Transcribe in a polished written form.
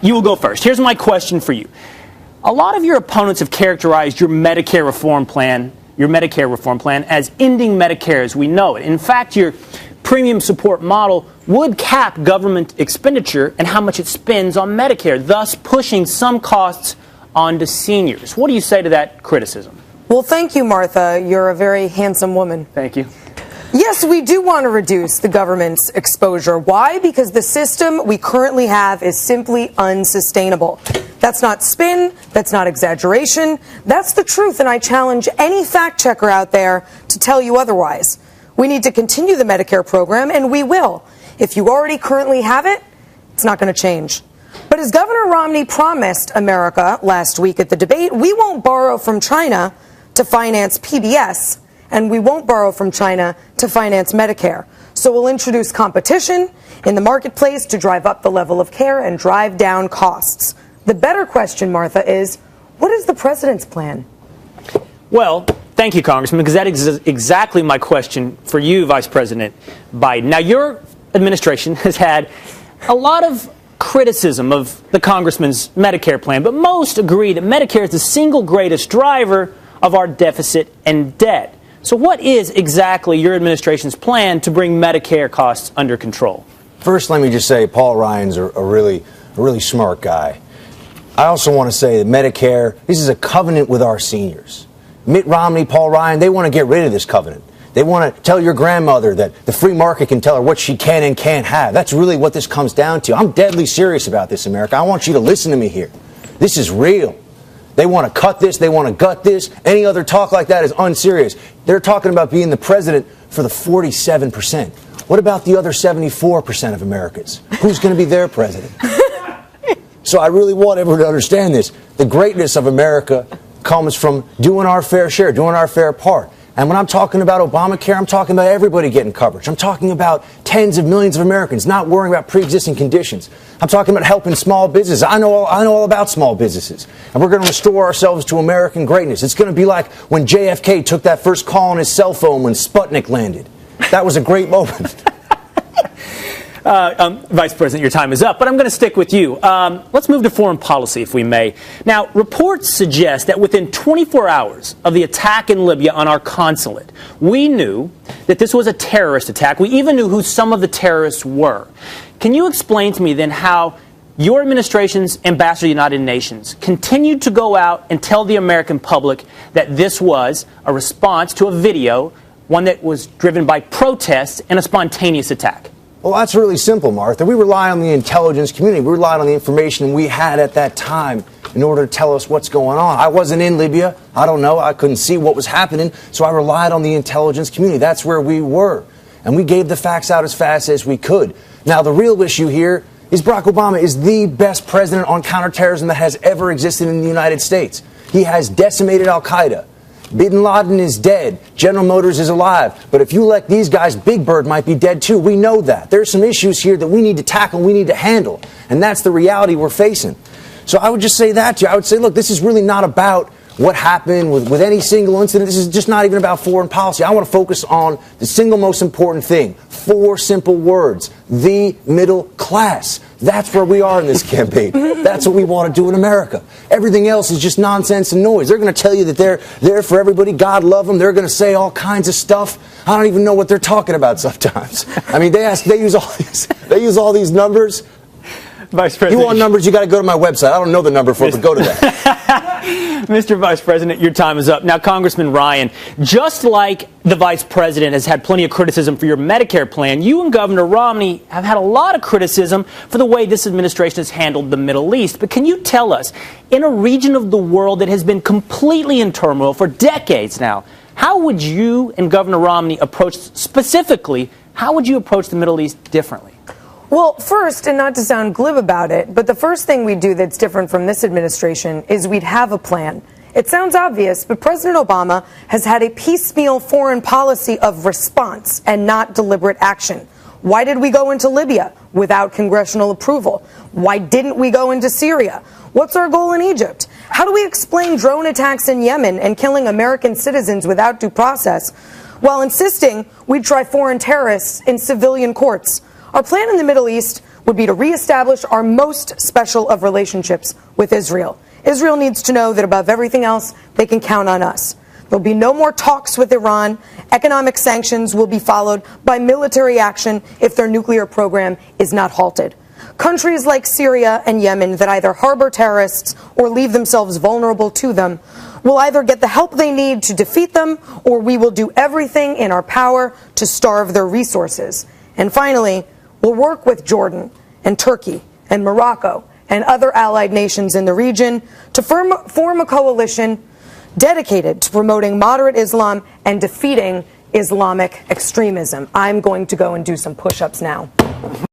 you will go first. Here's my question for you. A lot of your opponents have characterized your Medicare reform plan as ending Medicare as we know it. In fact, your premium support model would cap government expenditure and how much it spends on Medicare, thus pushing some costs onto seniors. What do you say to that criticism? Well, thank you, Martha. You're a very handsome woman. Thank you. Yes, we do want to reduce the government's exposure. Why? Because the system we currently have is simply unsustainable. That's not spin. That's not exaggeration. That's the truth, and I challenge any fact checker out there to tell you otherwise. We need to continue the Medicare program, and we will. If you already currently have it, it's not going to change. But as Governor Romney promised America last week at the debate, we won't borrow from China to finance PBS, and we won't borrow from China to finance Medicare. So we'll introduce competition in the marketplace to drive up the level of care and drive down costs. The better question, Martha, is what is the president's plan? Well, thank you, Congressman, because that is exactly my question for you, Vice President Biden. Now, your administration has had a lot of criticism of the congressman's Medicare plan, but most agree that Medicare is the single greatest driver of our deficit and debt. So what is exactly your administration's plan to bring Medicare costs under control? First, let me just say Paul Ryan's a really smart guy. I also want to say that Medicare, this is a covenant with our seniors. Mitt Romney, Paul Ryan, they want to get rid of this covenant. They want to tell your grandmother that the free market can tell her what she can and can't have. That's really what this comes down to. I'm deadly serious about this, America. I want you to listen to me here. This is real. They want to cut this. They want to gut this. Any other talk like that is unserious. They're talking about being the president for the 47%. What about the other 74% of Americans? Who's going to be their president? So I really want everyone to understand this. The greatness of America comes from doing our fair share, doing our fair part. And when I'm talking about Obamacare, I'm talking about everybody getting coverage. I'm talking about tens of millions of Americans not worrying about pre-existing conditions. I'm talking about helping small businesses. I know all about small businesses. And we're going to restore ourselves to American greatness. It's going to be like when JFK took that first call on his cell phone when Sputnik landed. That was a great moment. Vice President, your time is up, but I'm going to stick with you. Let's move to foreign policy, if we may. Now, reports suggest that within 24 hours of the attack in Libya on our consulate, we knew that this was a terrorist attack. We even knew who some of the terrorists were. Can you explain to me then how your administration's ambassador to the United Nations continued to go out and tell the American public that this was a response to a video, one that was driven by protests and a spontaneous attack? Well, that's really simple, Martha. We rely on the intelligence community. We relied on the information we had at that time in order to tell us what's going on. I wasn't in Libya. I don't know. I couldn't see what was happening, so I relied on the intelligence community. That's where we were. And we gave the facts out as fast as we could. Now, the real issue here is Barack Obama is the best president on counterterrorism that has ever existed in the United States. He has decimated al-Qaeda. Bin Laden is dead. General Motors is alive. But if you elect these guys, Big Bird might be dead too. We know that. There's some issues here that we need to tackle, we need to handle. And that's the reality we're facing. So I would just say that to you. I would say, look, this is really not about what happened with any single incident. This is just not even about foreign policy. I want to focus on the single most important thing. 4 simple words. The middle class. That's where we are in this campaign. That's what we want to do in America. Everything else is just nonsense and noise. They're going to tell you that they're there for everybody. God love them. They're going to say all kinds of stuff. I don't even know what they're talking about sometimes. I mean, they use all these numbers. Vice President, you want numbers, you got to go to my website. I don't know the number for it, but go to that. Mr. Vice President, your time is up. Now, Congressman Ryan, just like the Vice President has had plenty of criticism for your Medicare plan, you and Governor Romney have had a lot of criticism for the way this administration has handled the Middle East. But can you tell us, in a region of the world that has been completely in turmoil for decades now, how would you and Governor Romney approach, specifically, how would you approach the Middle East differently? Well, first, and not to sound glib about it, but the first thing we do that's different from this administration is we'd have a plan. It sounds obvious, but President Obama has had a piecemeal foreign policy of response and not deliberate action. Why did we go into Libya without congressional approval? Why didn't we go into Syria? What's our goal in Egypt? How do we explain drone attacks in Yemen and killing American citizens without due process, while insisting we'd try foreign terrorists in civilian courts? Our plan in the Middle East would be to reestablish our most special of relationships with Israel. Israel needs to know that above everything else, they can count on us. There'll be no more talks with Iran. Economic sanctions will be followed by military action if their nuclear program is not halted. Countries like Syria and Yemen that either harbor terrorists or leave themselves vulnerable to them will either get the help they need to defeat them, or we will do everything in our power to starve their resources. And finally, we'll work with Jordan and Turkey and Morocco and other allied nations in the region to form a coalition dedicated to promoting moderate Islam and defeating Islamic extremism. I'm going to go and do some push-ups now.